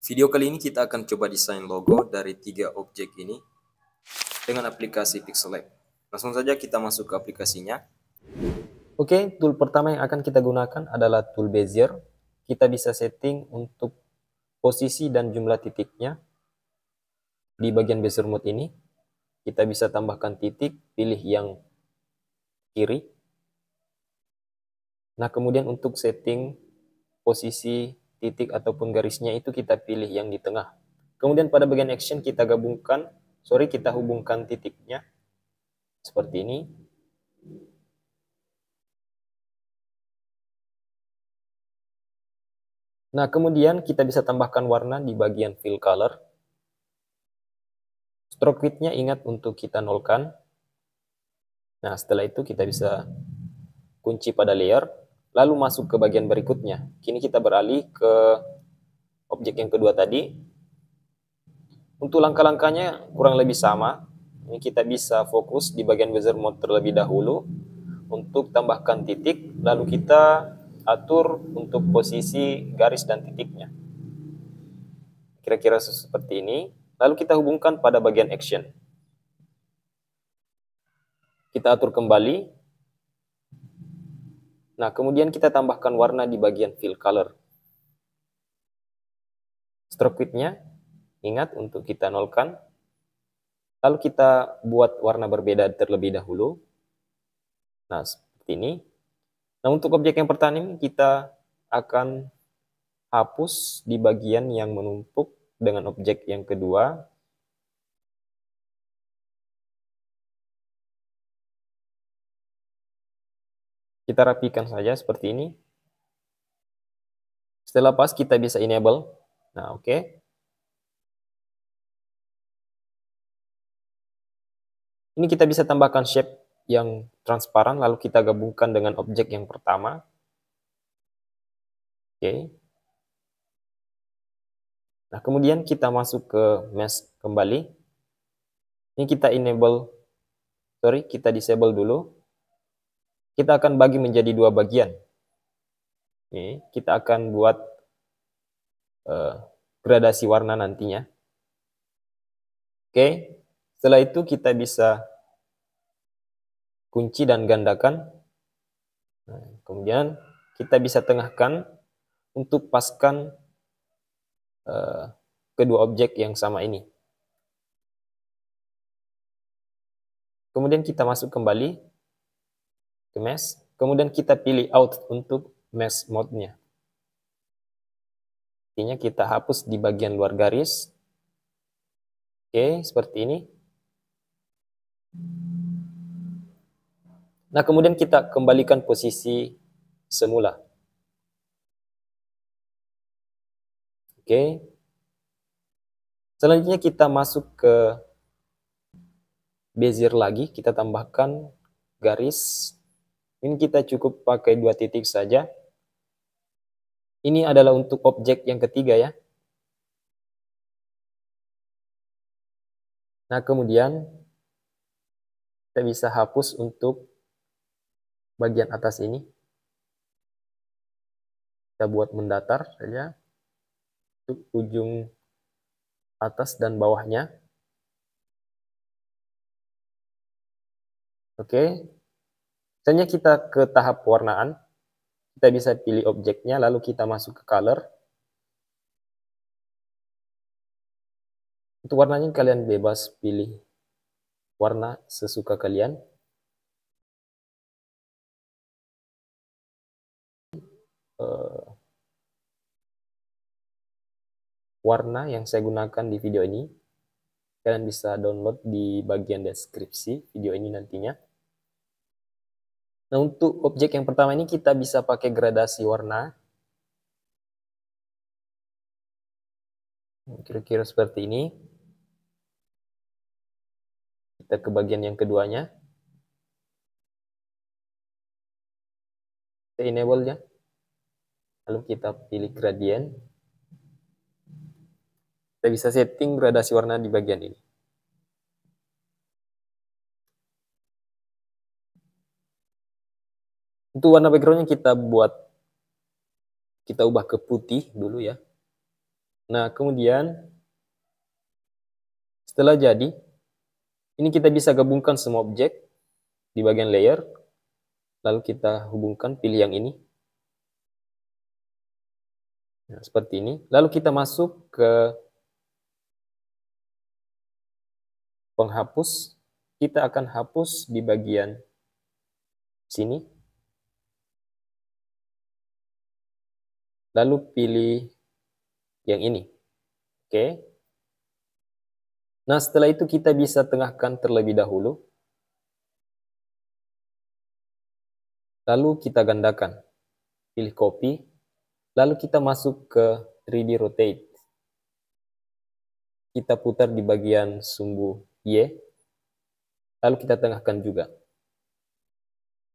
Video kali ini kita akan coba desain logo dari 3 objek ini dengan aplikasi Pixel Lab. Langsung saja kita masuk ke aplikasinya. Oke, tool pertama yang akan kita gunakan adalah tool Bezier. Kita bisa setting untuk posisi dan jumlah titiknya. Di bagian Bezier mode ini, kita bisa tambahkan titik, pilih yang kiri. Nah, kemudian untuk setting posisi titik ataupun garisnya itu kita pilih yang di tengah. Kemudian pada bagian action kita hubungkan titiknya seperti ini. Nah, kemudian kita bisa tambahkan warna di bagian fill color. Stroke width-nya ingat untuk kita nolkan. Nah, setelah itu kita bisa kunci pada layer, lalu masuk ke bagian berikutnya. Kini kita beralih ke objek yang kedua tadi. Untuk langkah-langkahnya kurang lebih sama. Ini kita bisa fokus di bagian Bezier mode terlebih dahulu untuk tambahkan titik, lalu kita atur untuk posisi garis dan titiknya. Kira-kira seperti ini. Lalu kita hubungkan pada bagian action. Kita atur kembali. Nah, kemudian kita tambahkan warna di bagian fill color. Stroke width-nya ingat untuk kita nolkan. Lalu kita buat warna berbeda terlebih dahulu. Nah, seperti ini. Nah, untuk objek yang pertama ini kita akan hapus di bagian yang menumpuk dengan objek yang kedua. Kita rapikan saja seperti ini. Setelah pas kita bisa enable. Nah, oke. Ini kita bisa tambahkan shape yang transparan, lalu kita gabungkan dengan objek yang pertama. Oke. Nah, kemudian kita masuk ke mesh kembali. Ini kita disable dulu. Kita akan bagi menjadi 2 bagian. Oke, kita akan buat gradasi warna nantinya. Oke, setelah itu kita bisa kunci dan gandakan. Nah, kemudian kita bisa tengahkan untuk paskan kedua objek yang sama ini. Kemudian kita masuk kembali ke mesh. Kemudian kita pilih out untuk mesh mode-nya. Artinya kita hapus di bagian luar garis. Oke, seperti ini. Nah, kemudian kita kembalikan posisi semula. Oke. Selanjutnya kita masuk ke Bezier lagi, kita tambahkan garis. Ini kita cukup pakai 2 titik saja. Ini adalah untuk objek yang ketiga ya. Nah, kemudian kita bisa hapus untuk bagian atas ini. Kita buat mendatar saja untuk ujung atas dan bawahnya. Oke. Misalnya kita ke tahap warnaan. Kita bisa pilih objeknya, lalu kita masuk ke color. Untuk warnanya kalian bebas pilih warna sesuka kalian. Warna yang saya gunakan di video ini kalian bisa download di bagian deskripsi video ini nantinya. Nah, untuk objek yang pertama ini kita bisa pakai gradasi warna. Kira-kira seperti ini. Kita ke bagian yang keduanya. Kita enable ya. Lalu kita pilih gradient. Kita bisa setting gradasi warna di bagian ini. Untuk warna backgroundnya kita ubah ke putih dulu ya. Nah, kemudian setelah jadi, ini kita bisa gabungkan semua objek di bagian layer, lalu kita hubungkan, pilih yang ini. Nah, seperti ini. Lalu kita masuk ke penghapus. Kita akan hapus di bagian sini. Lalu pilih yang ini. Oke. Nah, setelah itu kita bisa tengahkan terlebih dahulu. Lalu kita gandakan. Pilih copy. Lalu kita masuk ke 3D rotate. Kita putar di bagian sumbu Y. Lalu kita tengahkan juga.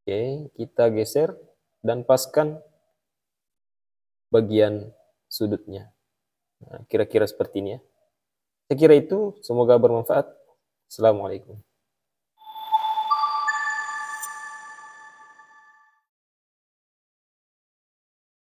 Oke, kita geser dan paskan bagian sudutnya. Nah, kira-kira seperti ini ya. Saya kira itu, semoga bermanfaat. Assalamualaikum.